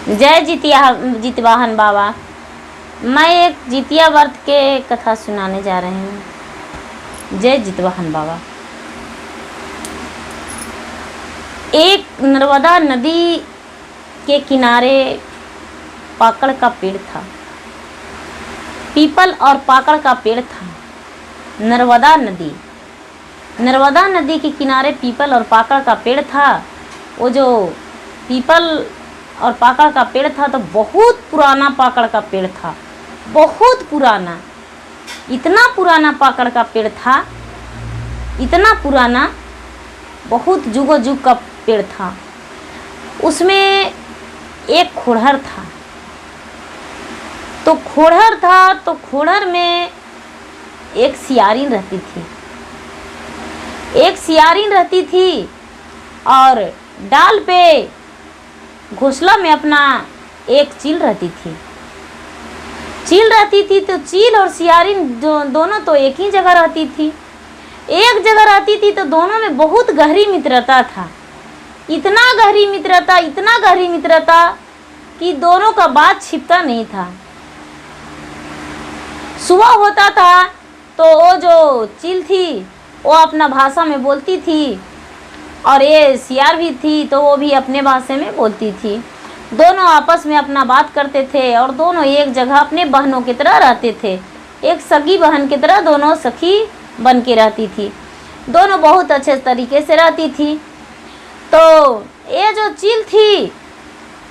जय जितवाहन बाबा। मैं एक जितिया व्रत के कथा सुनाने जा रही हूँ। जय जितवाहन बाबा। एक नर्मदा नदी के किनारे पाकड़ का पेड़ था। पीपल और पाकड़ का पेड़ था। नर्मदा नदी के किनारे पीपल और पाकड़ का पेड़ था। वो जो पीपल और पाकड़ का पेड़ था तो बहुत पुराना पाकड़ का पेड़ था, बहुत पुराना। इतना पुराना पाकड़ का पेड़ था, इतना पुराना, बहुत जुगो जुग का पेड़ था। उसमें एक खोड़हर था। तो खोड़हर में एक सियारिन रहती थी और डाल पे घोंसला में अपना एक चील रहती थी। तो चील और सियारिन दोनों तो एक ही जगह रहती थी। तो दोनों में बहुत गहरी मित्रता था। इतना गहरी मित्रता कि दोनों का बात छिपता नहीं था। सुबह होता था तो वो जो चील थी वो अपना भाषा में बोलती थी और ये सियार भी थी तो वो भी अपने भाषा में बोलती थी। दोनों आपस में अपना बात करते थे और दोनों एक जगह अपने बहनों की तरह रहते थे। एक सगी बहन की तरह दोनों सखी बन के रहती थी। दोनों बहुत अच्छे तरीके से रहती थी। तो ये जो चील थी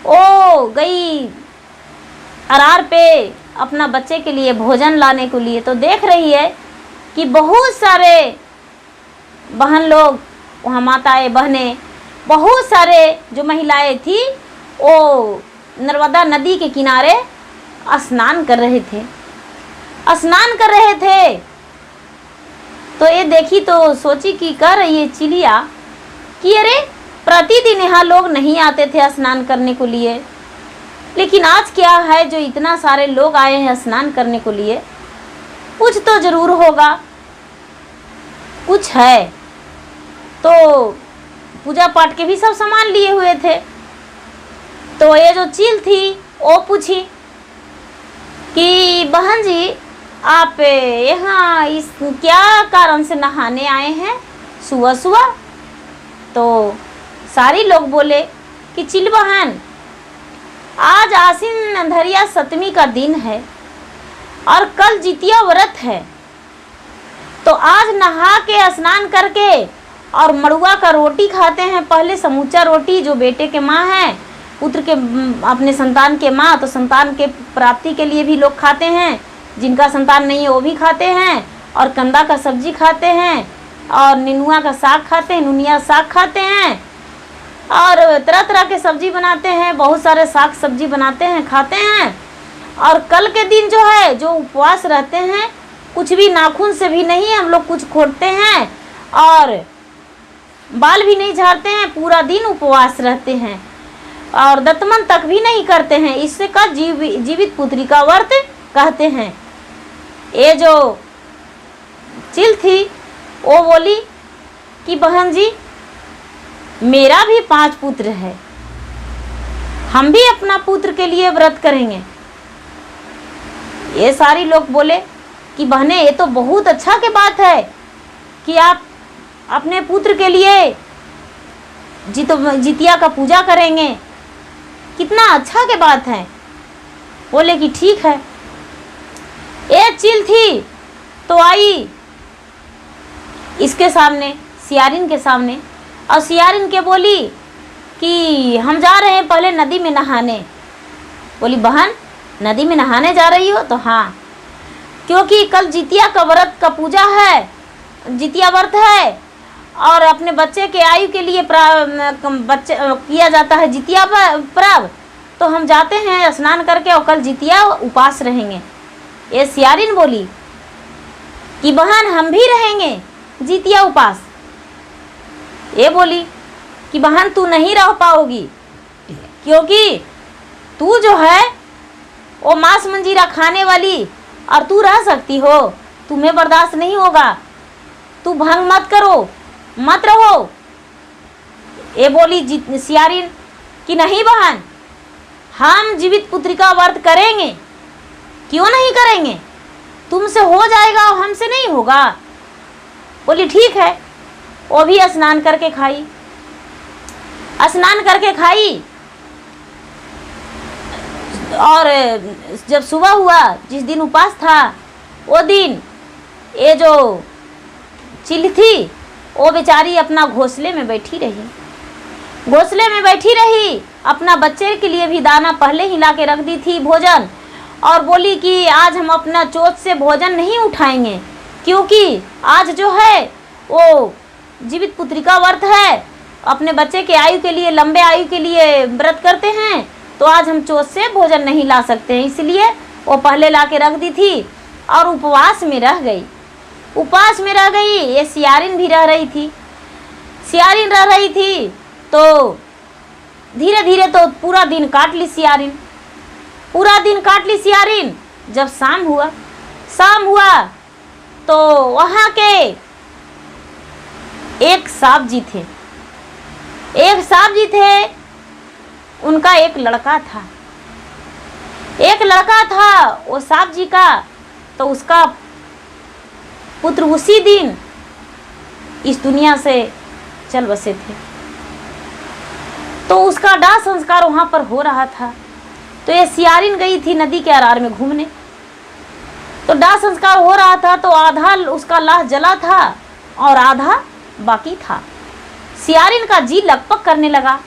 वो गई अरार पे अपना बच्चे के लिए भोजन लाने के लिए। तो देख रही है कि बहुत सारे बहन लोग वहाँ, माताएं बहनें, बहुत सारे जो महिलाएं थी वो नर्मदा नदी के किनारे स्नान कर रहे थे। तो ये देखी तो सोची कि कह रही है चिड़िया कि अरे प्रतिदिन यहाँ लोग नहीं आते थे स्नान करने को लिए, लेकिन आज क्या है जो इतना सारे लोग आए हैं स्नान करने को लिए। कुछ तो जरूर होगा, कुछ है। तो पूजा पाठ के भी सब सामान लिए हुए थे। तो ये जो चील थी वो पूछी कि बहन जी आप यहाँ इस क्या कारण से नहाने आए हैं सुबह। तो सारी लोग बोले कि चिल बहन, आज आसिन अंधरिया सप्तमी का दिन है और कल जितिया व्रत है। तो आज नहा के स्नान करके और मड़ुआ का रोटी खाते हैं। पहले समूचा रोटी जो बेटे के माँ हैं, पुत्र के अपने संतान के माँ, तो संतान के प्राप्ति के लिए भी लोग खाते हैं। जिनका संतान नहीं है वो भी खाते हैं और कंदा का सब्जी खाते हैं और निनुआ का साग खाते हैं, नुनिया साग खाते हैं और तरह तरह के सब्जी बनाते हैं। बहुत सारे साग सब्जी बनाते हैं, खाते हैं। और कल के दिन जो है जो उपवास रहते हैं, कुछ भी नाखून से भी नहीं हम लोग कुछ खोदते हैं और बाल भी नहीं झाड़ते हैं, पूरा दिन उपवास रहते हैं और दतमन तक भी नहीं करते हैं। इससे का जीवित पुत्री का व्रत कहते हैं। ये जो चिल थी वो बोली कि बहन जी मेरा भी 5 पुत्र है, हम भी अपना पुत्र के लिए व्रत करेंगे। ये सारी लोग बोले कि बहने ये तो बहुत अच्छा की बात है कि आप अपने पुत्र के लिए जितिया का पूजा करेंगे, कितना अच्छा की बात है। बोले कि ठीक है। एक चील थी तो आई इसके सामने, सियारिन के सामने, और सियारिन के बोली कि हम जा रहे हैं पहले नदी में नहाने। बोली बहन नदी में नहाने जा रही हो? तो हाँ, क्योंकि कल जितिया का व्रत का पूजा है, जितिया व्रत है और अपने बच्चे के आयु के लिए बच्चे किया जाता है जितिया पर्व। तो हम जाते हैं स्नान करके और कल जितिया उपास रहेंगे। ये सियारिन बोली कि बहन हम भी रहेंगे जितिया उपास। ये बोली कि बहन तू नहीं रह पाओगी, क्योंकि तू जो है वो मांस मंजीरा खाने वाली और तू रह सकती हो, तुम्हें बर्दाश्त नहीं होगा, तू भंग मत रहो। ये बोली सियारिन कि नहीं बहन हम जीवित पुत्री का व्रत करेंगे, क्यों नहीं करेंगे, तुमसे हो जाएगा और हमसे नहीं होगा। बोली ठीक है। वो भी स्नान करके खाई। स्नान करके खाई और जब सुबह हुआ, जिस दिन उपवास था, वो दिन ये जो चिल थी वो बेचारी अपना घोंसले में बैठी रही। घोंसले में बैठी रही, अपना बच्चे के लिए भी दाना पहले ही ला के रख दी थी, भोजन, और बोली कि आज हम अपना चोट से भोजन नहीं उठाएंगे, क्योंकि आज जो है वो जीवित पुत्री का व्रत है, अपने बच्चे के आयु के लिए, लंबे आयु के लिए व्रत करते हैं, तो आज हम चोट से भोजन नहीं ला सकते हैं। इसलिए वो पहले ला के रख दी थी और उपवास में रह गई। उपवास में रह गई। ये सियारिन भी रह रही थी। सियारिन रह रही थी तो धीरे धीरे तो पूरा दिन काट ली सियारिन। पूरा दिन काट ली सियारिन। जब शाम हुआ तो वहाँ के एक सांप जी थे। उनका एक लड़का था। वो सांप जी का, तो उसका पुत्र उसी दिन इस दुनिया से चल बसे थे। तो उसका दाह संस्कार वहाँ पर हो रहा था। तो ये सियारिन गई थी नदी के अरार में घूमने। तो दाह संस्कार हो रहा था, तो आधा उसका लाश जला था और आधा बाकी था। सियारिन का जी लकपक करने लगा।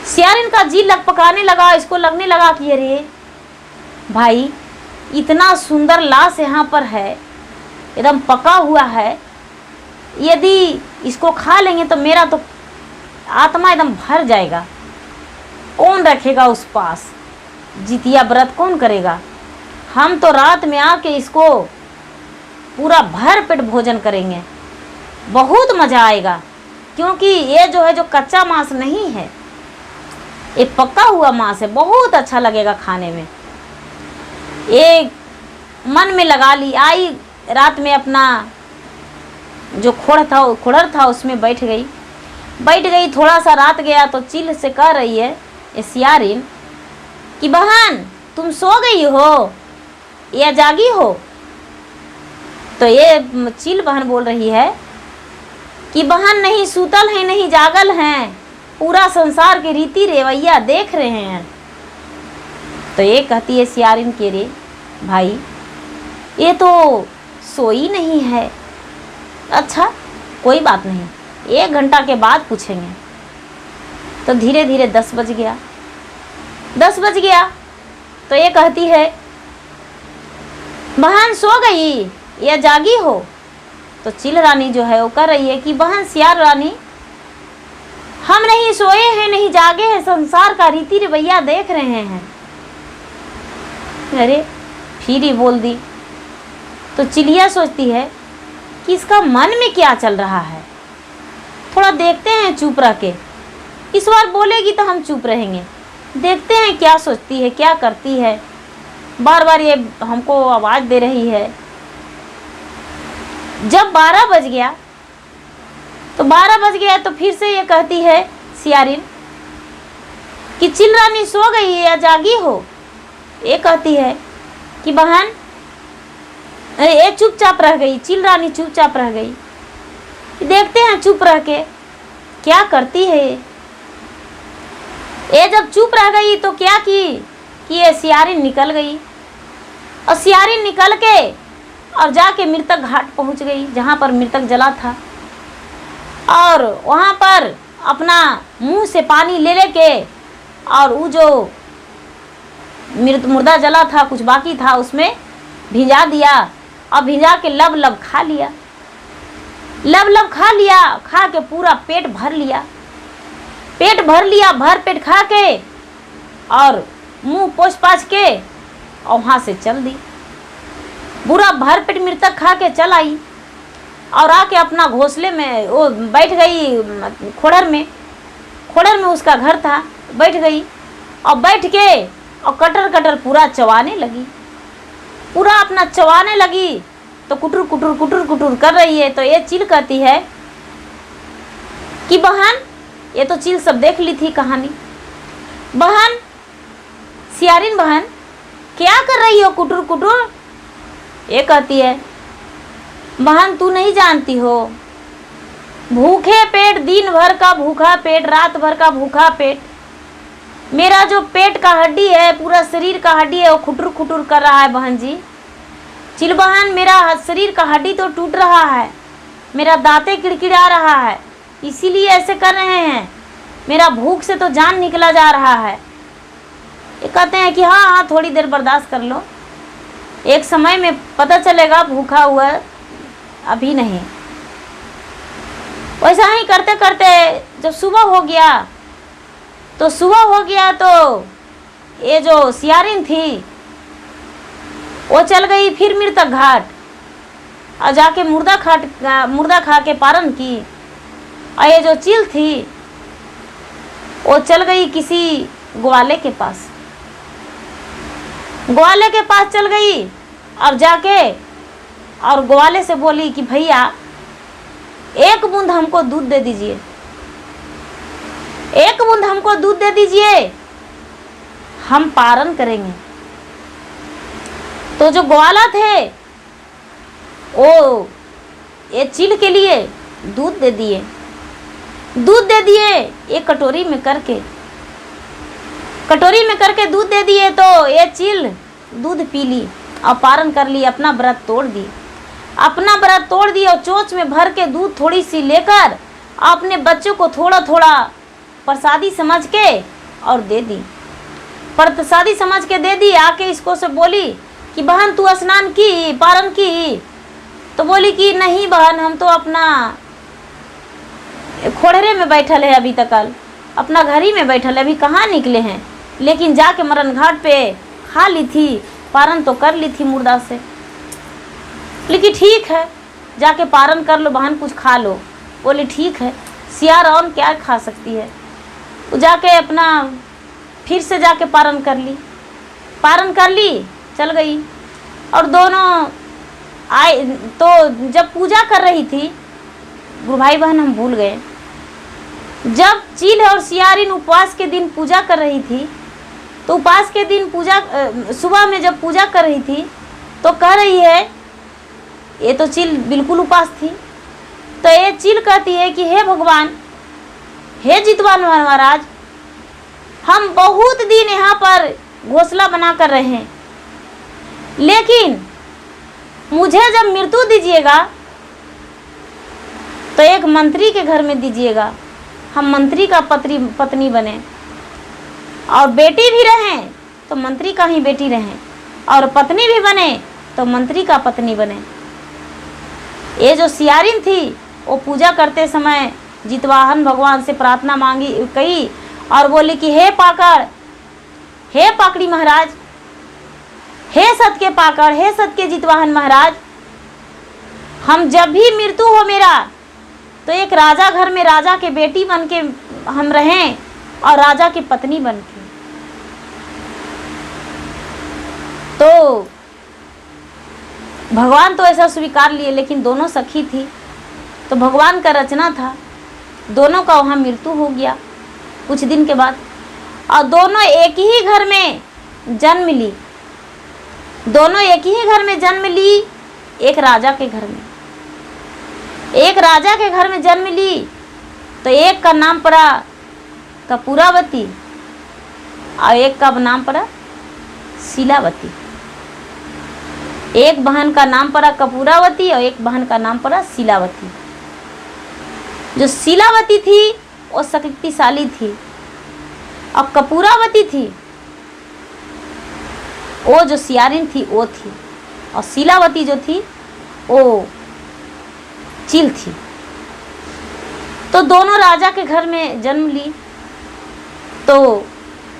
सियारिन का जी लकपकाने लगा। इसको लगने लगा कि अरे भाई, इतना सुंदर लाश यहाँ पर है, एकदम पका हुआ है, यदि इसको खा लेंगे तो मेरा तो आत्मा एकदम भर जाएगा। कौन रखेगा उस पास? जितिया व्रत कौन करेगा? हम तो रात में आके इसको पूरा भर पेट भोजन करेंगे, बहुत मज़ा आएगा। क्योंकि ये जो है, जो कच्चा मांस नहीं है, ये पका हुआ मांस है, बहुत अच्छा लगेगा खाने में। ये मन में लगा ली। आई रात में अपना जो खोड़र था उसमें बैठ गई। थोड़ा सा रात गया तो चिल से कह रही है ये सियारिन कि बहन, तुम सो गई हो या जागी हो? तो ये चिल बहन बोल रही है कि बहन नहीं सूतल है, नहीं जागल हैं, पूरा संसार के रीति रवैया देख रहे हैं। तो ये कहती है सियारिन के रे भाई, ये तो सोई नहीं है। अच्छा कोई बात नहीं, 1 घंटा के बाद पूछेंगे। तो धीरे धीरे 10 बज गया। 10 बज गया तो ये कहती है बहन सो गई या जागी हो? तो चिल रानी जो है वो कह रही है कि बहन सियार रानी, हम नहीं सोए हैं, नहीं जागे हैं, संसार का रीति रवैया देख रहे हैं। अरे फिर ही बोल दी। तो चिलिया सोचती है कि इसका मन में क्या चल रहा है, थोड़ा देखते हैं चुप रह के। इस बार बोलेगी तो हम चुप रहेंगे, देखते हैं क्या सोचती है, क्या करती है। बार बार ये हमको आवाज़ दे रही है। जब 12 बज गया तो फिर से ये कहती है सियारिन कि चिल रानी सो गई है या जागी हो? ये कहती है कि बहन, ये चुपचाप रह गई। चिल रानी चुपचाप रह गई। देखते हैं चुप रह के क्या करती है। ये जब चुप रह गई तो क्या की कि ये सियारिन निकल गई। और सियारिन निकल के और जाके मृतक घाट पहुंच गई, जहाँ पर मृतक जला था। और वहाँ पर अपना मुंह से पानी ले लेके और वो जो मुर्दा जला था, कुछ बाकी था, उसमें भिजा दिया और भिजा के लब लब खा लिया। खा के पूरा पेट भर लिया। भर पेट खा के और मुंह पोंछ पाछ के और वहाँ से चल दी। पूरा भर पेट मृतक खा के चल आई और आके अपना घोंसले में वो बैठ गई। खोड़र में उसका घर था। बैठ गई और बैठ के और कटर पूरा चबाने लगी। पूरा अपना चबाने लगी तो कुटुर कर रही है। तो ये चिल कहती है कि बहन, ये तो चिल सब देख ली थी कहानी। बहन, सियारिन बहन, क्या कर रही हो कुटुर कुटुर? ये कहती है, बहन तू नहीं जानती हो, भूखे पेट, दिन भर का भूखा पेट, रात भर का भूखा पेट, मेरा जो पेट का हड्डी है, पूरा शरीर का हड्डी है, वो खुटुर खुटुर कर रहा है बहन जी। चिल बहन, मेरा शरीर का हड्डी तो टूट रहा है, मेरा दांतें किड़किड़ा रहा है, इसीलिए ऐसे कर रहे हैं, मेरा भूख से तो जान निकला जा रहा है। ये कहते हैं कि हाँ हाँ थोड़ी देर बर्दाश्त कर लो, एक समय में पता चलेगा भूखा हुआ, अभी नहीं। वैसा ही करते करते जब सुबह हो गया तो ये जो सियारिन थी वो चल गई फिर मृतक घाट और जाके मुर्दा खा के पारण की। और ये जो चील थी वो चल गई किसी ग्वाले के पास, ग्वाले के पास चल गई और जाके और ग्वाले से बोली कि भैया एक बूंद हमको दूध दे दीजिए, एक बूंद हमको दूध दे दीजिए, हम पारण करेंगे। तो जो ग्वाला थे वो ये चील के लिए दूध दे दिए, एक कटोरी में करके दूध दे दिए। तो ये चील दूध पी ली और पारण कर ली, अपना व्रत तोड़ दी और चोंच में भर के दूध थोड़ी सी लेकर अपने बच्चों को थोड़ा थोड़ा प्रसादी समझ के और दे दी, प्रसादी समझ के दे दी। आके इसको से बोली कि बहन तू स्नान की, पारण की? तो बोली कि नहीं बहन, हम तो अपना खोड़रे में बैठल है, अभी तक अपना घर ही में बैठल है, अभी कहाँ निकले हैं, लेकिन जाके मरण घाट पे खा ली थी, पारण तो कर ली थी मुर्दा से। लेकिन ठीक है जाके पारण कर लो बहन, कुछ खा लो। बोले ठीक है, सियार और क्या खा सकती है। वो जाके अपना फिर से जाके पारण कर ली, चल गई। और दोनों आए तो जब पूजा कर रही थी, गुरु भाई बहन हम भूल गए, जब चील और सियारिन उपवास के दिन पूजा कर रही थी, तो उपवास के दिन सुबह में जब पूजा कर रही थी तो कह रही है, ये तो चील बिल्कुल उपास थी, तो ये चील कहती है कि हे भगवान, हे जितवान महाराज, हम बहुत दिन यहाँ पर घोंसला बना कर रहे हैं, लेकिन मुझे जब मृत्यु दीजिएगा तो एक मंत्री के घर में दीजिएगा, हम मंत्री का पत्नी बने, और बेटी भी रहें तो मंत्री का ही बेटी रहें, और पत्नी भी बने तो मंत्री का पत्नी बने। ये जो सियारिन थी वो पूजा करते समय जितवाहन भगवान से प्रार्थना कही और बोली कि हे पाकड़ी महाराज, हे सत के पाकड़, हे सत के जितवाहन महाराज, हम जब भी मृत्यु हो मेरा तो एक राजा घर में राजा के बेटी बन के हम रहें और राजा की पत्नी बन के। तो भगवान तो ऐसा स्वीकार लिए, लेकिन दोनों सखी थी तो भगवान का रचना था, दोनों का वहाँ मृत्यु हो गया कुछ दिन के बाद, और दोनों एक ही घर में जन्म ली, एक राजा के घर में जन्म ली। तो एक का नाम पड़ा कपूरावती और एक का नाम पड़ा शीलावती। एक बहन का नाम पड़ा कपूरावती और एक बहन का नाम पड़ा शीलावती। जो शीलावती थी वो शक्तिशाली थी, और कपूरावती थी वो जो सियारिन थी वो थी, और शीलावती जो थी वो चील थी। तो दोनों राजा के घर में जन्म ली, तो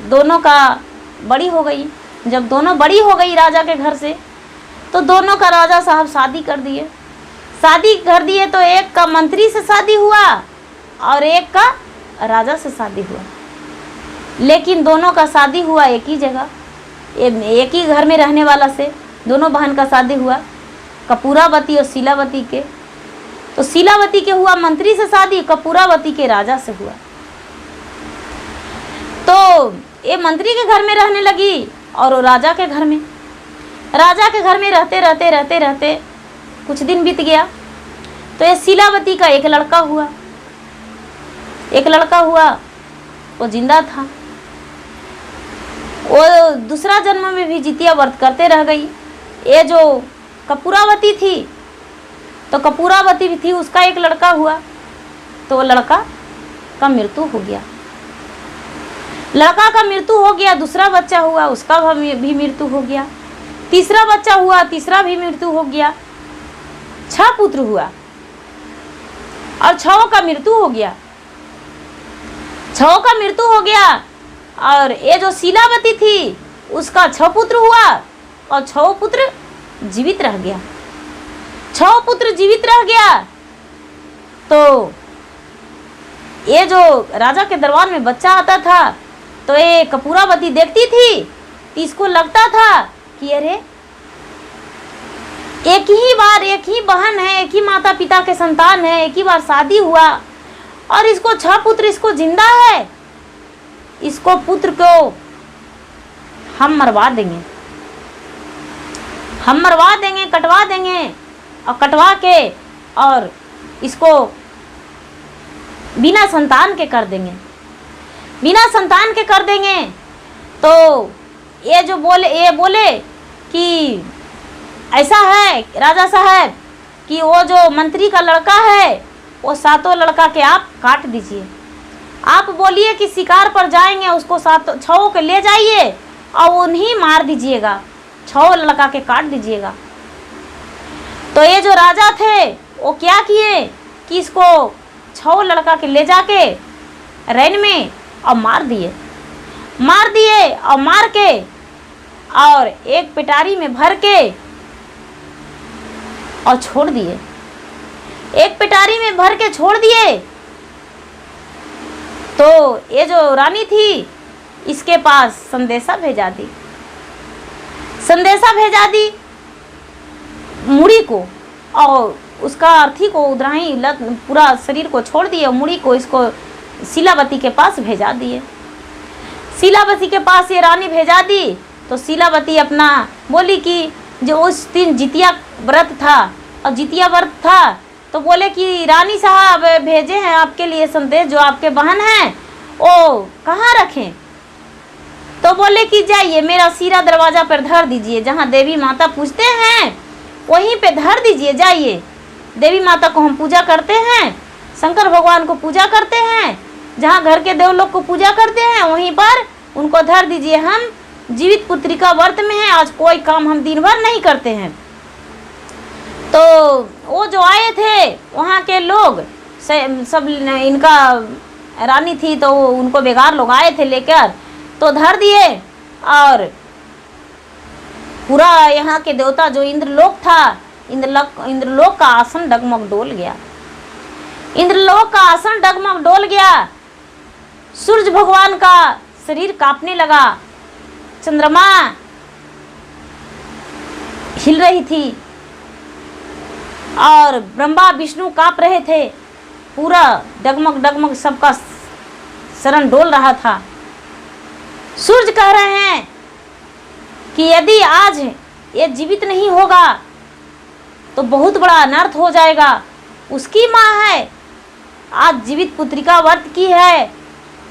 दोनों का बड़ी हो गई। जब दोनों बड़ी हो गई राजा के घर से, तो दोनों का राजा साहब शादी कर दिए। तो एक का मंत्री से शादी हुआ और एक का राजा से शादी हुआ, लेकिन दोनों का शादी हुआ एक ही जगह, एक ही घर में रहने वाला से दोनों बहन का शादी हुआ, कपूरावती और शीलावती के। तो शीलावती के हुआ मंत्री से शादी, कपूरावती के राजा से हुआ। तो ये मंत्री के घर में रहने लगी और वो राजा के घर में। राजा के घर में रहते रहते रहते रहते कुछ दिन बीत गया तो ये शीलावती का एक लड़का हुआ। वो जिंदा था। वो दूसरा जन्म में भी जितिया व्रत करते रह गई। ये जो कपूरावती थी तो कपूरावती भी थी, उसका एक लड़का हुआ तो वो लड़का का मृत्यु हो गया। लड़का का मृत्यु हो गया, दूसरा बच्चा हुआ, उसका भी मृत्यु हो गया। तीसरा बच्चा हुआ, तीसरा भी मृत्यु हो गया। 6 पुत्र हुआ और 6 का मृत्यु हो गया। 6 का मृत्यु हो गया और ये जो शीलावती थी उसका 6 पुत्र हुआ और 6 पुत्र जीवित रह गया। 6 पुत्र जीवित रह गया तो ये जो राजा के दरबार में बच्चा आता था तो ये कपूरावती देखती थी तो इसको लगता था कि अरे एक ही बार, एक ही बहन है, एक ही माता पिता के संतान है, एक ही बार शादी हुआ और इसको 6 पुत्र, इसको जिंदा है, इसको पुत्र को हम मरवा देंगे, कटवा देंगे और कटवा के और इसको बिना संतान के कर देंगे, तो ये जो बोले कि ऐसा है राजा साहब कि वो जो मंत्री का लड़का है वो 7 लड़का के आप काट दीजिए। आप बोलिए कि शिकार पर जाएंगे, उसको 6 के ले जाइए और उन्हीं मार दीजिएगा, 6 लड़का के काट दीजिएगा। तो ये जो राजा थे वो क्या किए कि इसको 6 लड़का के ले जाके रैन में और मार दिए और मार के और एक पिटारी में भर के और छोड़ दिए। तो ये जो रानी थी इसके पास संदेशा भेजा दी मुड़ी को और उसका अर्थी को उधराई पूरा शरीर को छोड़ दिए, मुड़ी को इसको शीलावती के पास भेजा दिए। शीलावती के पास ये रानी भेजा दी तो शीलावती अपना बोली कि जो उस दिन जितिया व्रत था तो बोले कि रानी साहब भेजे हैं आपके लिए संदेश, जो आपके बहन हैं वो कहाँ रखें। तो बोले कि जाइए मेरा सिरा दरवाजा पर धर दीजिए, जहाँ देवी माता पूजते हैं वहीं पे धर दीजिए, जाइए। देवी माता को हम पूजा करते हैं, शंकर भगवान को पूजा करते हैं, जहाँ घर के देव लोग को पूजा करते हैं वहीं पर उनको धर दीजिए। हम जीवित पुत्रिका व्रत में हैं, आज कोई काम हम दिन भर नहीं करते हैं। तो वो जो आए थे वहाँ के लोग सब, इनका रानी थी तो उनको बेगार लोग आए थे लेकर, तो धर दिए और पूरा यहाँ के देवता जो इंद्रलोक था, इंद्रलोक का आसन डगमग डोल गया। सूर्य भगवान का शरीर कांपने लगा, चंद्रमा हिल रही थी और ब्रह्मा विष्णु कांप रहे थे, पूरा डगमग सबका शरण डोल रहा था। सूर्य कह रहे हैं कि यदि आज ये जीवित नहीं होगा तो बहुत बड़ा अनर्थ हो जाएगा। उसकी माँ है, आज जीवित पुत्रिका व्रत की है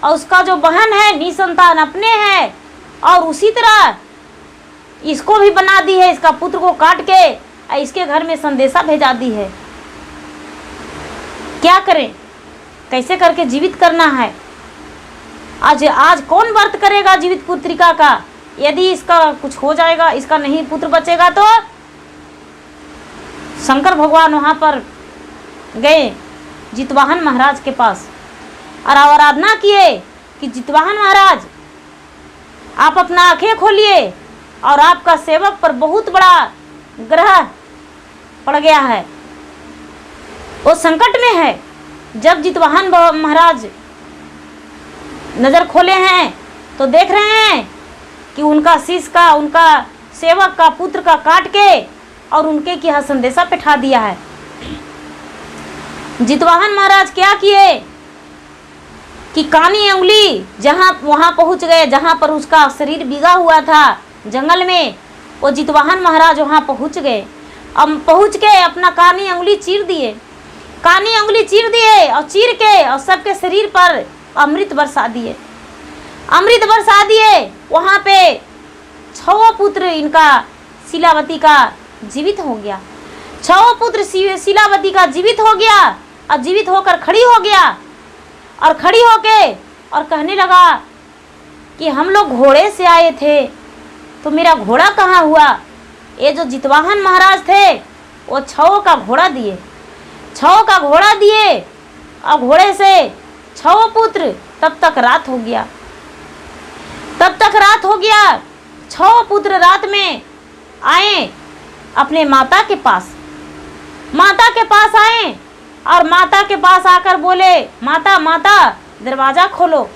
और उसका जो बहन है निसंतान अपने है, और उसी तरह इसको भी बना दी है, इसका पुत्र को काट के इसके घर में संदेशा भेजा दी है। क्या करें, कैसे करके जीवित करना है। आज कौन व्रत करेगा जीवित पुत्रिका का। यदि इसका कुछ हो जाएगा, इसका नहीं पुत्र बचेगा तो शंकर भगवान वहाँ पर गए जितवाहन महाराज के पास और आराधना किए कि जितवाहन महाराज आप अपना आंखें खोलिए और आपका सेवक पर बहुत बड़ा ग्रह पड़ गया है, वो संकट में है। जब जितवाहन महाराज नजर खोले हैं तो देख रहे हैं कि उनका शिष्य का, उनका सेवक का पुत्र का काट के और उनके की यहाँ संदेशा पिठा दिया है। जितवाहन महाराज क्या किए कि कानी उंगली जहाँ वहाँ पहुँच गए जहाँ पर उसका शरीर बिगा हुआ था जंगल में। वो जितवाहन महाराज वहाँ पहुँच गए। अब पहुँच के अपना कानी उंगली चीर दिए, कानी उंगली चीर दिए और चीर के और सबके शरीर पर अमृत बरसा दिए, अमृत बरसा दिए। वहाँ पे 6 पुत्र इनका शीलावती का जीवित हो गया, 6 पुत्र शीलावती का जीवित हो गया और जीवित होकर खड़ी हो गया और खड़ी होके और कहने लगा कि हम लोग घोड़े से आए थे तो मेरा घोड़ा कहाँ हुआ। ये जो जितवाहन महाराज थे वो 6 का घोड़ा दिए, 6 का घोड़ा दिए और घोड़े से 6 पुत्र। तब तक रात हो गया, तब तक रात हो गया। 6 पुत्र रात में आए अपने माता के पास, माता के पास आए और माता के पास आकर बोले, माता माता दरवाज़ा खोलो।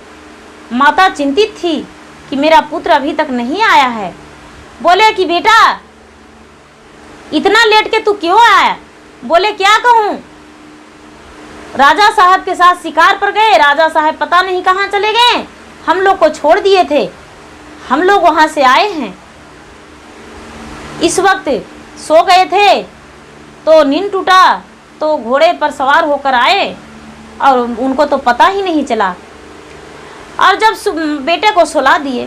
माता चिंतित थी कि मेरा पुत्र अभी तक नहीं आया है। बोले कि बेटा इतना लेट के तू क्यों आया। बोले क्या कहूँ, राजा साहब के साथ शिकार पर गए, राजा साहब पता नहीं कहाँ चले गए, हम लोग को छोड़ दिए थे, हम लोग वहाँ से आए हैं। इस वक्त सो गए थे तो नींद टूटा तो घोड़े पर सवार होकर आए और उनको तो पता ही नहीं चला। और जब बेटे को सुला दिए,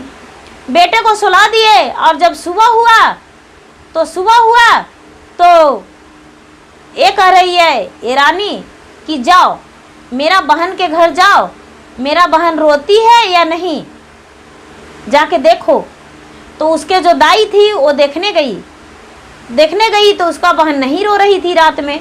बेटे को सुला दिए और जब सुबह हुआ तो ये कह रही है ये रानी कि जाओ मेरा बहन के घर जाओ, मेरा बहन रोती है या नहीं जाके देखो। तो उसके जो दाई थी वो देखने गई तो उसका बहन नहीं रो रही थी। रात में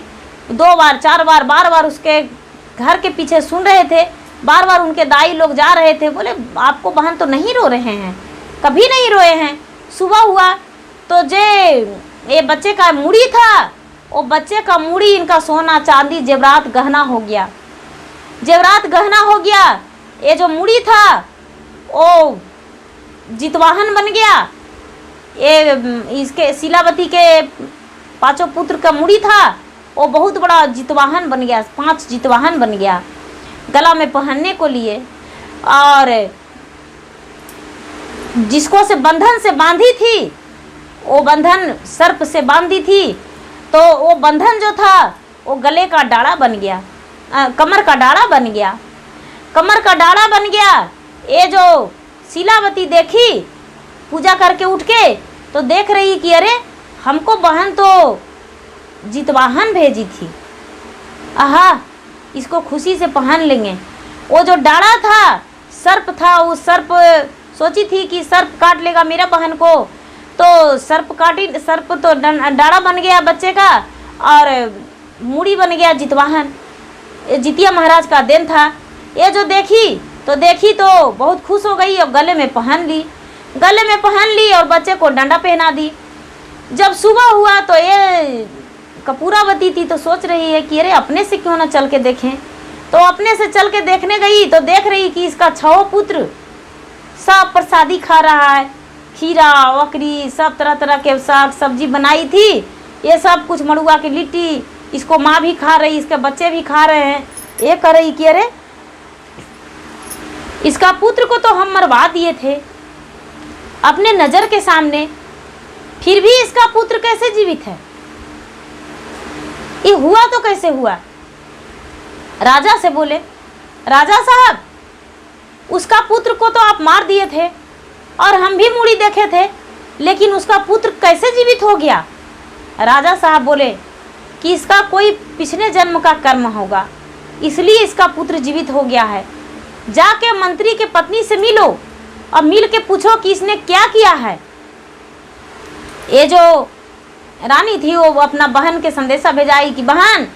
2 बार 4 बार बार बार उसके घर के पीछे सुन रहे थे, बार बार उनके दाई लोग जा रहे थे, बोले आपको बहन तो नहीं रो रहे हैं, कभी नहीं रोए हैं। सुबह हुआ तो ये बच्चे का मूड़ी था, वो बच्चे का मूड़ी इनका सोना चांदी जेवरात गहना हो गया, जेवरात गहना हो गया। ये जो मूड़ी था वो जितवाहन बन गया। ये इसके शीलावती के 5 पुत्र का मूड़ी था, वो बहुत बड़ा जितवाहन बन गया, 5 जितवाहन बन गया गला में पहनने को लिए। और जिसको से बंधन से बांधी थी वो बंधन सर्प से बांधी थी, तो वो बंधन जो था वो गले का डाड़ा बन गया, कमर का डाड़ा बन गया, कमर का डाड़ा बन गया। ये जो शीलावती देखी पूजा करके उठ के तो देख रही कि अरे हमको बहन तो जितवाहन भेजी थी, आहा इसको खुशी से पहन लेंगे। वो जो डाड़ा था सर्प था, उस सर्प सोची थी कि सर्प काट लेगा मेरा बहन को, तो सर्प तो डाड़ा बन गया बच्चे का और मूड़ी बन गया जितवाहन। जितिया महाराज का दिन था। ये जो देखी तो बहुत खुश हो गई और गले में पहन ली और बच्चे को डंडा पहना दी। जब सुबह हुआ तो ये कपूरावती थी तो सोच रही है कि अरे अपने से क्यों ना चल के देखें। तो अपने से चल के देखने गई तो देख रही कि इसका 6 पुत्र सब प्रसादी खा रहा है, खीरा वकरी सब तरह तरह के साग सब्जी बनाई थी, ये सब कुछ मड़ुआ की लिट्टी, इसको माँ भी खा रही, इसके बच्चे भी खा रहे हैं। ये कह रही कि अरे इसका पुत्र को तो हम मरवा दिए थे अपने नज़र के सामने, फिर भी इसका पुत्र कैसे जीवित है, ये हुआ तो कैसे हुआ। राजा से बोले, राजा साहब उसका पुत्र को तो आप मार दिए थे और हम भी मूड़ी देखे थे, लेकिन उसका पुत्र कैसे जीवित हो गया। राजा साहब बोले कि इसका कोई पिछले जन्म का कर्म होगा, इसलिए इसका पुत्र जीवित हो गया है। जाके मंत्री के पत्नी से मिलो और मिल के पूछो कि इसने क्या किया है। ये जो रानी थी वो अपना बहन के संदेशा भेजाई कि बहन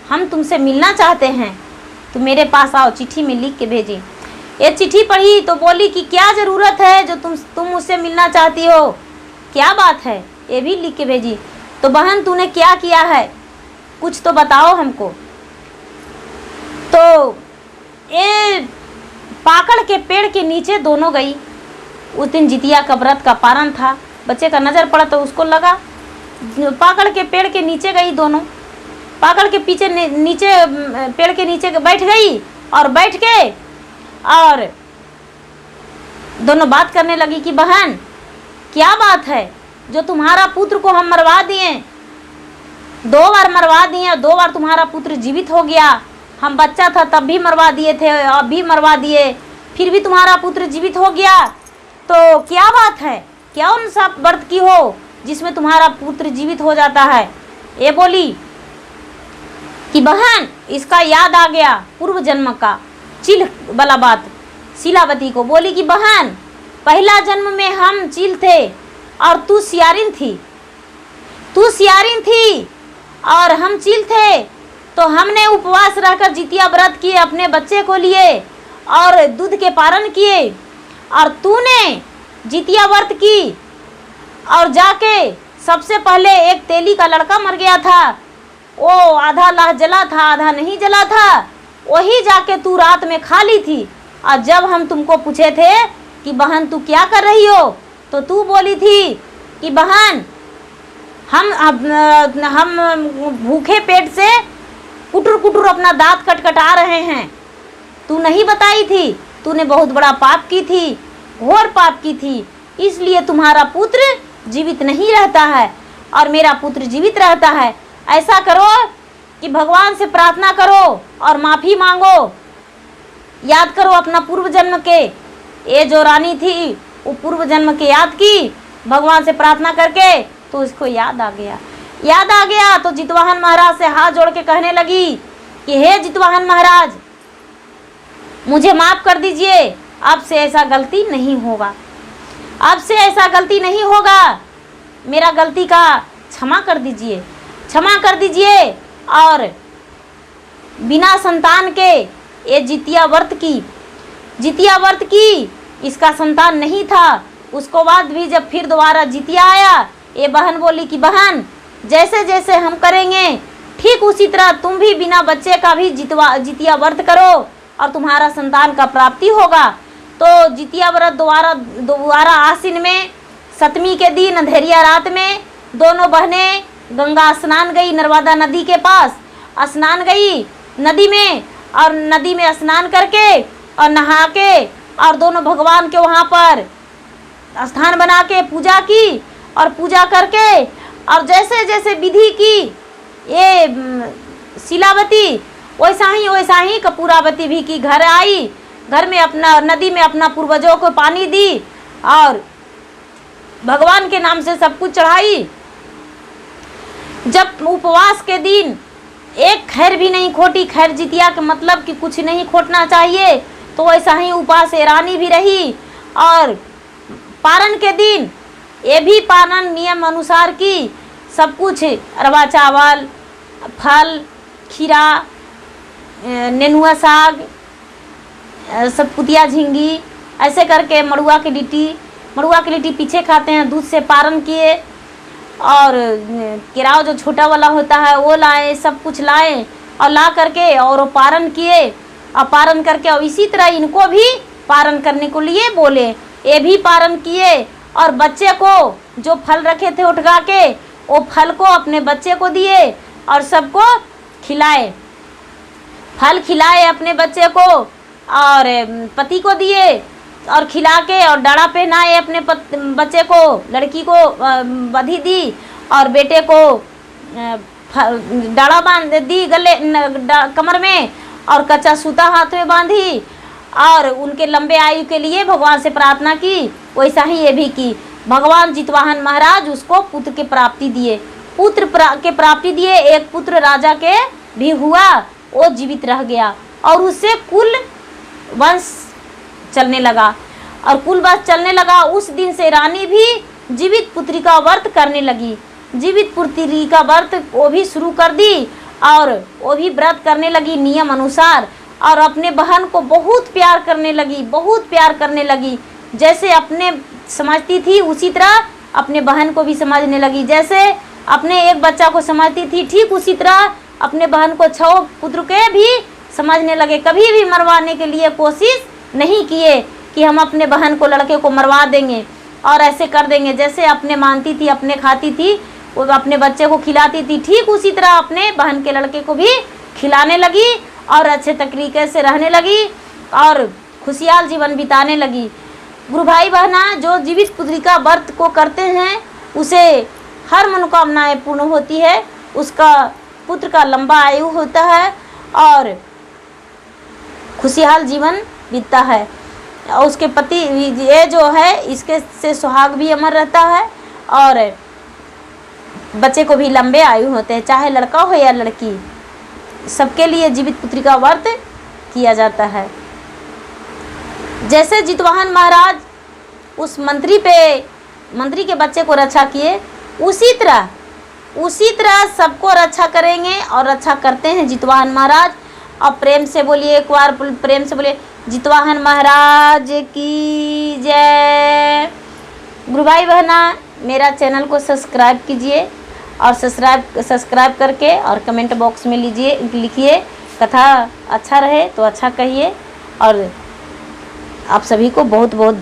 हम तुमसे मिलना चाहते हैं, तुम मेरे पास आओ। चिट्ठी में लिख के भेजी। ये चिट्ठी पढ़ी तो बोली कि क्या ज़रूरत है जो तुम मुझसे मिलना चाहती हो, क्या बात है, ये भी लिख के भेजी। तो बहन तूने क्या किया है, कुछ तो बताओ हमको। तो ये पाकड़ के पेड़ के नीचे दोनों गई। उस दिन जितिया का व्रत का पारण था, बच्चे का नज़र पड़ा तो उसको लगा। पाकड़ के पेड़ के नीचे गई दोनों, पाकड़ के नीचे पेड़ के नीचे बैठ गई और बैठ के और दोनों बात करने लगी कि बहन क्या बात है, जो तुम्हारा पुत्र को हम मरवा दिए, 2 बार मरवा दिए, 2 बार तुम्हारा पुत्र जीवित हो गया, हम बच्चा था तब भी मरवा दिए थे, अब भी मरवा दिए, फिर भी तुम्हारा पुत्र जीवित हो गया, तो क्या बात है, क्या उन सब व्रत की हो जिसमें तुम्हारा पुत्र जीवित हो जाता है। ये बोली कि बहन इसका याद आ गया पूर्व जन्म का चिल वाला बात। शीलावती को बोली कि बहन पहला जन्म में हम चील थे और तू सियारिन थी, तू सियारिन थी और हम चील थे, तो हमने उपवास रहकर जितिया व्रत किए अपने बच्चे को लिए और दूध के पारण किए, और तूने जितिया व्रत की और जाके सबसे पहले एक तेली का लड़का मर गया था, वो आधा लाह जला था आधा नहीं जला था, वही जाके तू रात में खा ली थी। और जब हम तुमको पूछे थे कि बहन तू क्या कर रही हो, तो तू बोली थी कि बहन हम भूखे पेट से कुटुर कुटुर अपना दांत कटकटा रहे हैं। तू नहीं बताई थी, तूने बहुत बड़ा पाप की थी, घोर पाप की थी, इसलिए तुम्हारा पुत्र जीवित नहीं रहता है और मेरा पुत्र जीवित रहता है। ऐसा करो कि भगवान से प्रार्थना करो और माफ़ी मांगो, याद करो अपना पूर्व जन्म के, ये जो रानी थी वो पूर्व जन्म के याद की भगवान से प्रार्थना करके, तो उसको याद आ गया। तो जितवाहन महाराज से हाथ जोड़ के कहने लगी कि हे जितवाहन महाराज मुझे माफ़ कर दीजिए, अब से ऐसा गलती नहीं होगा, अब से ऐसा गलती नहीं होगा, मेरा गलती का क्षमा कर दीजिए। और बिना संतान के ये जितिया व्रत की, इसका संतान नहीं था। उसको बाद भी जब फिर दोबारा जितिया आया, ये बहन बोली कि बहन जैसे जैसे हम करेंगे ठीक उसी तरह तुम भी बिना बच्चे का भी जितिया व्रत करो और तुम्हारा संतान का प्राप्ति होगा। तो जितिया व्रत दोबारा आश्विन में 7वीं के दिन अंधेरिया रात में दोनों बहनें गंगा स्नान गई, नर्मदा नदी के पास स्नान गई नदी में, और नदी में स्नान करके और नहा के और दोनों भगवान के वहाँ पर स्थान बना के पूजा की, और पूजा करके और जैसे जैसे विधि की ये शीलावती वैसा ही कपूरावती भी की। घर आई, घर में अपना नदी में अपना पूर्वजों को पानी दी और भगवान के नाम से सब कुछ चढ़ाई। जब उपवास के दिन एक खैर भी नहीं खोटी, खैर जितिया के मतलब कि कुछ नहीं खोटना चाहिए, तो वैसा ही उपवास रानी भी रही। और पारण के दिन ये भी पारण नियम अनुसार की, सब कुछ अरवा चावल, फल, खीरा, नेनुआ साग, सब पुतिया झींगी, ऐसे करके मड़ुआ की लिट्टी पीछे खाते हैं, दूध से पारण किए, और केराव जो छोटा वाला होता है वो लाए, सब कुछ लाए और ला करके और वो पारण किए, और पारण करके और इसी तरह इनको भी पारण करने को लिए बोले, ये भी पारण किए। और बच्चे को जो फल रखे थे उठगा के, वो फल को अपने बच्चे को दिए और सबको खिलाए, फल खिलाए अपने बच्चे को और पति को दिए और खिला के, और डाड़ा पहनाए अपने बच्चे को, लड़की को बधी दी और बेटे को डाड़ा बांध दी गले कमर में, और कच्चा सूता हाथ में बांधी, और उनके लंबे आयु के लिए भगवान से प्रार्थना की। वैसा ही ये भी की। भगवान जितवाहन महाराज उसको पुत्र के प्राप्ति दिए, के प्राप्ति दिए। एक पुत्र राजा के भी हुआ, वो जीवित रह गया और उससे कुल वंश चलने लगा, और कुल वंश चलने लगा। उस दिन से रानी भी जीवित पुत्री का व्रत करने लगी, जीवित पुत्री का व्रत वो भी शुरू कर दी, और वो भी व्रत करने लगी नियम अनुसार, और अपने बहन को बहुत प्यार करने लगी, जैसे अपने समझती थी उसी तरह अपने बहन को भी समझने लगी। जैसे अपने एक बच्चा को समझती थी, ठीक उसी तरह अपने बहन को 6 पुत्र के भी समझने लगे। कभी भी मरवाने के लिए कोशिश नहीं किए कि हम अपने बहन को, लड़के को मरवा देंगे और ऐसे कर देंगे। जैसे अपने मानती थी, अपने खाती थी, वो अपने बच्चे को खिलाती थी, ठीक उसी तरह अपने बहन के लड़के को भी खिलाने लगी और अच्छे तरीके से रहने लगी। और खुशहाल जीवन बिताने लगी। गुरु भाई बहना, जो जीवित पुत्री का व्रत को करते हैं उसे हर मनोकामनाएं पूर्ण होती है, उसका पुत्र का लंबा आयु होता है और खुशहाल जीवन बीतता है। और उसके पति ये जो है इसके से सुहाग भी अमर रहता है और बच्चे को भी लंबे आयु होते हैं, चाहे लड़का हो या लड़की, सबके लिए जीवित पुत्री का व्रत किया जाता है। जैसे जितवाहन महाराज उस मंत्री के बच्चे को रक्षा किए, उसी तरह सबको रक्षा करेंगे और रक्षा करते हैं जितवाहन महाराज। और प्रेम से बोलिए, एक बार प्रेम से बोलिए, जितवाहन महाराज की जय। गुरु भाई बहना, मेरा चैनल को सब्सक्राइब कीजिए और सब्सक्राइब करके और कमेंट बॉक्स में लिखिए कथा अच्छा रहे तो अच्छा कहिए। और आप सभी को बहुत बहुत